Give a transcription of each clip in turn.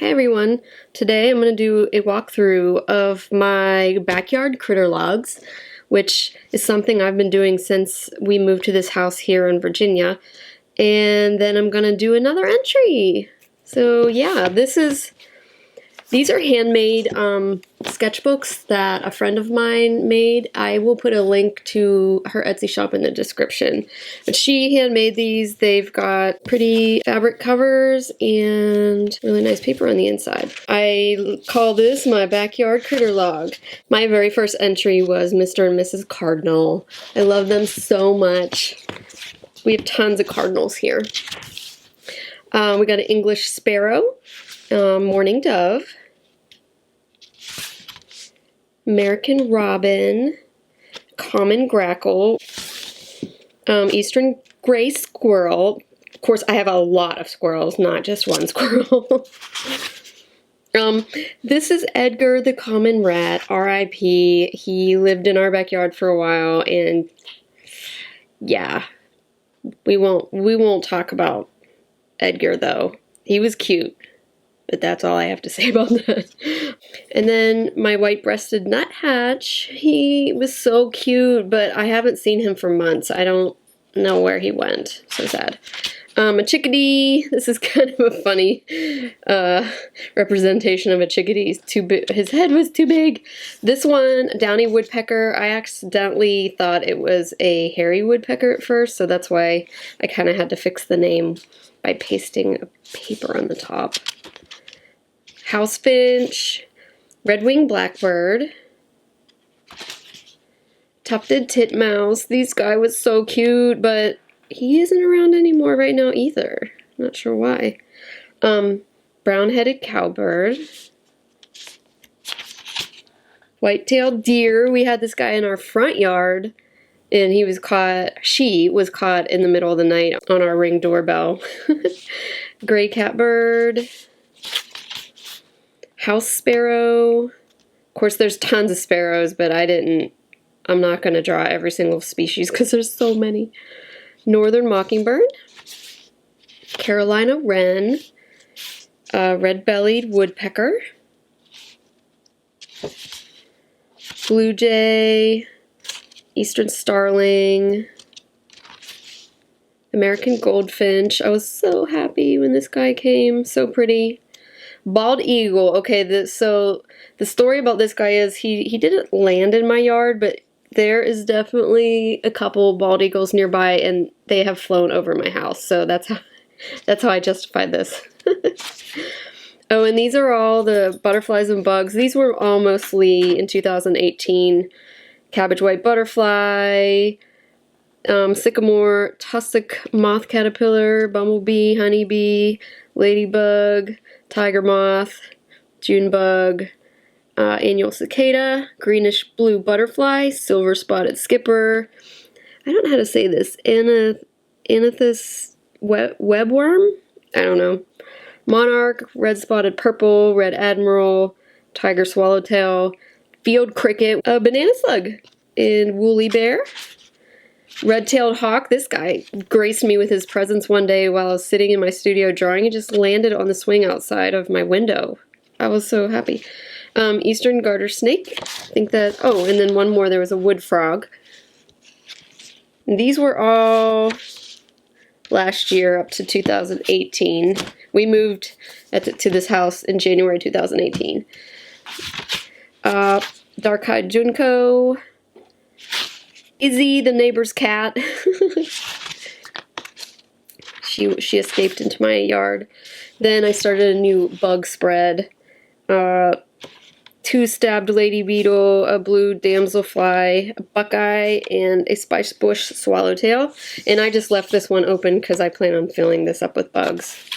Hey everyone, today I'm going to do a walkthrough of my backyard critter logs, which is something I've been doing since we moved to this house here in Virginia. And then I'm going to do another entry. So yeah, these are handmade sketchbooks that a friend of mine made. I will put a link to her Etsy shop in the description. But she handmade these. They've got pretty fabric covers and really nice paper on the inside. I call this my backyard critter log. My very first entry was Mr. and Mrs. Cardinal. I love them so much. We have tons of cardinals here. We got an English sparrow, mourning dove, American robin, common grackle, eastern gray squirrel. Of course, I have a lot of squirrels, not just one squirrel. This is Edgar the common rat, R.I.P. He lived in our backyard for a while, and yeah, we won't talk about Edgar though. He was cute. But that's all I have to say about that. And then my white-breasted nuthatch. He was so cute, but I haven't seen him for months. I don't know where he went. So sad. A chickadee. This is kind of a funny representation of a chickadee. He's too big. His head was too big. This one, downy woodpecker. I accidentally thought it was a hairy woodpecker at first, so that's why I kind of had to fix the name by pasting a paper on the top. House finch, red-winged blackbird, tufted titmouse. This guy was so cute, but he isn't around anymore right now either. Not sure why. Brown-headed cowbird, white-tailed deer. We had this guy in our front yard, and she was caught in the middle of the night on our Ring doorbell. Gray catbird. House sparrow. Of course, there's tons of sparrows, but I'm not going to draw every single species because there's so many. Northern mockingbird. Carolina wren. Red-bellied woodpecker. Blue jay. Eastern starling. American goldfinch. I was so happy when this guy came. So pretty. Bald eagle. Okay, so the story about this guy is he didn't land in my yard, but there is definitely a couple bald eagles nearby, and they have flown over my house. So that's how I justified this. Oh, and these are all the butterflies and bugs. These were all mostly in 2018. Cabbage white butterfly, sycamore, tussock moth caterpillar, bumblebee, honeybee, ladybug, tiger moth, June bug, annual cicada, greenish blue butterfly, silver spotted skipper. I don't know how to say this. Anethus webworm? I don't know. Monarch, red spotted purple, red admiral, tiger swallowtail, field cricket, a banana slug, and woolly bear. Red-tailed hawk. This guy graced me with his presence one day while I was sitting in my studio drawing. He just landed on the swing outside of my window. I was so happy. Eastern garter snake. I think that... Oh, and then one more. There was a wood frog. And these were all last year up to 2018. We moved to this house in January 2018. Dark-eyed junco. Izzy, the neighbor's cat. She escaped into my yard. Then I started a new bug spread. Two-stabbed lady beetle, a blue damselfly, a buckeye, and a spice bush swallowtail. And I just left this one open because I plan on filling this up with bugs.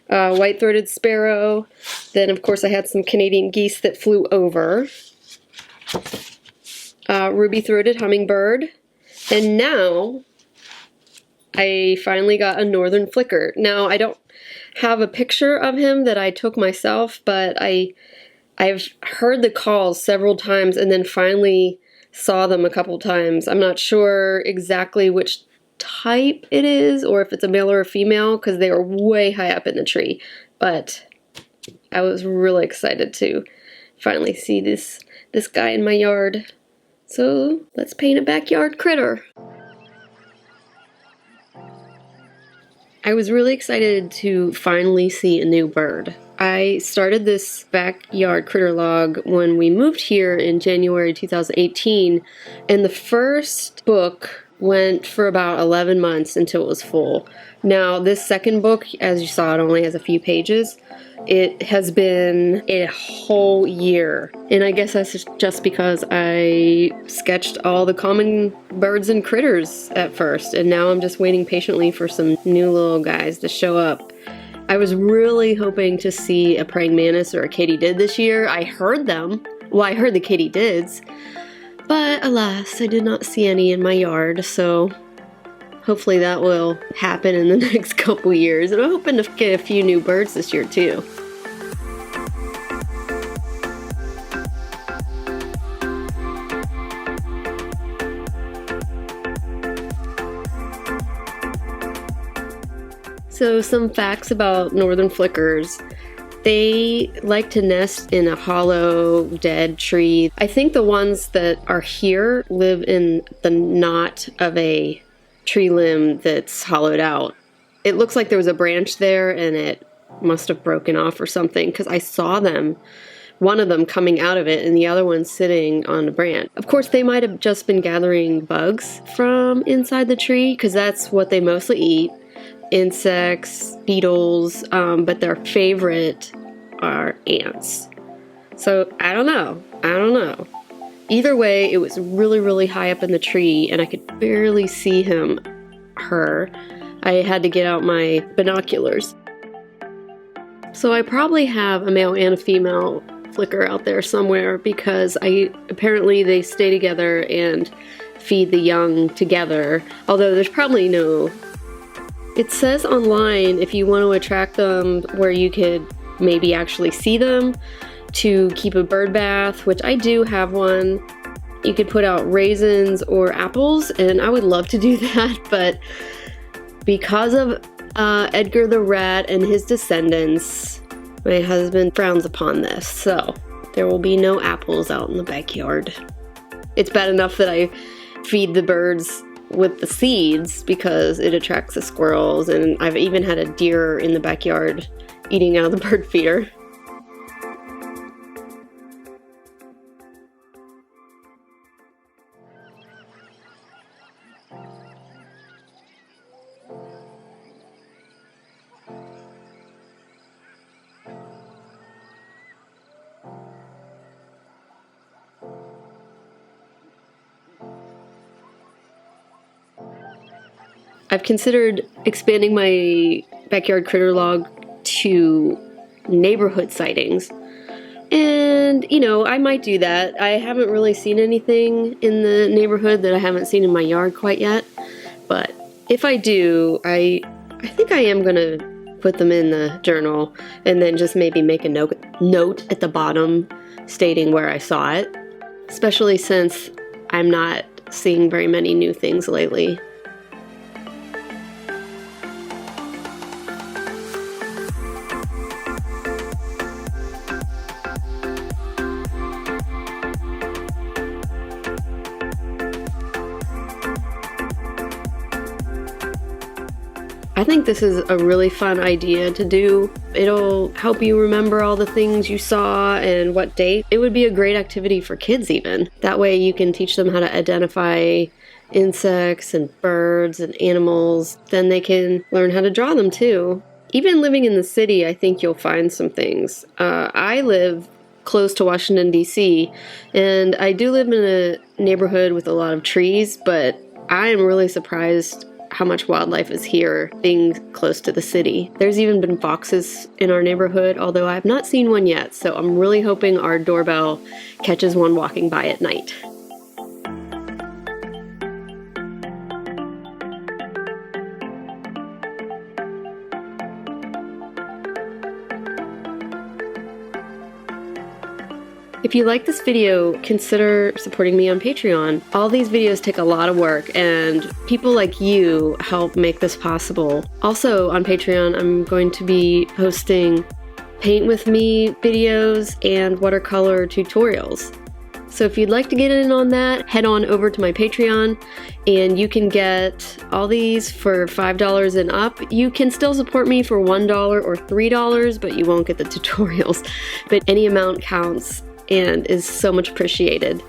White-throated sparrow. Then, of course, I had some Canadian geese that flew over. Ruby-throated hummingbird, and now I finally got a northern flicker. Now, I don't have a picture of him that I took myself, but I've heard the calls several times and then finally saw them a couple times. I'm not sure exactly which type it is or if it's a male or a female because they are way high up in the tree, but I was really excited to finally see this guy in my yard. So let's paint a backyard critter. I was really excited to finally see a new bird. I started this backyard critter log when we moved here in January 2018, and the first book went for about 11 months until it was full. Now, this second book, as you saw, it only has a few pages. It has been a whole year, and I guess that's just because I sketched all the common birds and critters at first, and now I'm just waiting patiently for some new little guys to show up. I was really hoping to see a praying mantis or a katydid this year. I heard them. Well, I heard the katydids, but alas, I did not see any in my yard, so hopefully that will happen in the next couple years. And I'm hoping to get a few new birds this year too. So some facts about northern flickers. They like to nest in a hollow, dead tree. I think the ones that are here live in the knot of a tree limb that's hollowed out. It looks like there was a branch there and it must have broken off or something, because I saw them, one of them coming out of it and the other one sitting on a branch. Of course, they might have just been gathering bugs from inside the tree, because that's what they mostly eat. Insects, beetles, but their favorite are ants. So I don't know. Either way, it was really, really high up in the tree and I could barely see her. I had to get out my binoculars. So I probably have a male and a female flicker out there somewhere, because apparently they stay together and feed the young together, although there's probably no. It says online, if you want to attract them where you could maybe actually see them, to keep a bird bath, which I do have one. You could put out raisins or apples, and I would love to do that, but because of Edgar the rat and his descendants, my husband frowns upon this, so there will be no apples out in the backyard. It's bad enough that I feed the birds with the seeds because it attracts the squirrels, and I've even had a deer in the backyard eating out of the bird feeder. I've considered expanding my backyard critter log to neighborhood sightings. And, you know, I might do that. I haven't really seen anything in the neighborhood that I haven't seen in my yard quite yet. But if I do, I think I am going to put them in the journal and then just maybe make a note at the bottom stating where I saw it. Especially since I'm not seeing very many new things lately. I think this is a really fun idea to do. It'll help you remember all the things you saw and what date. It would be a great activity for kids even. That way you can teach them how to identify insects and birds and animals. Then they can learn how to draw them too. Even living in the city, I think you'll find some things. I live close to Washington, D.C., and I do live in a neighborhood with a lot of trees, but I am really surprised how much wildlife is here, being close to the city. There's even been foxes in our neighborhood, although I have not seen one yet, so I'm really hoping our doorbell catches one walking by at night. If you like this video, consider supporting me on Patreon. All these videos take a lot of work, and people like you help make this possible. Also on Patreon, I'm going to be posting paint with me videos and watercolor tutorials. So if you'd like to get in on that, head on over to my Patreon and you can get all these for $5 and up. You can still support me for $1 or $3, but you won't get the tutorials. But any amount counts and is so much appreciated.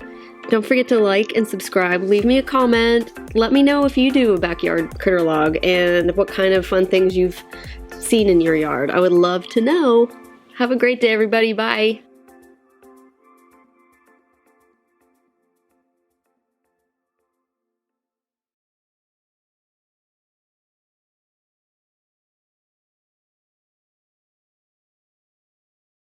Don't forget to like and subscribe, leave me a comment, let me know if you do a backyard critter log and what kind of fun things you've seen in your yard. I would love to know. Have a great day, everybody. Bye.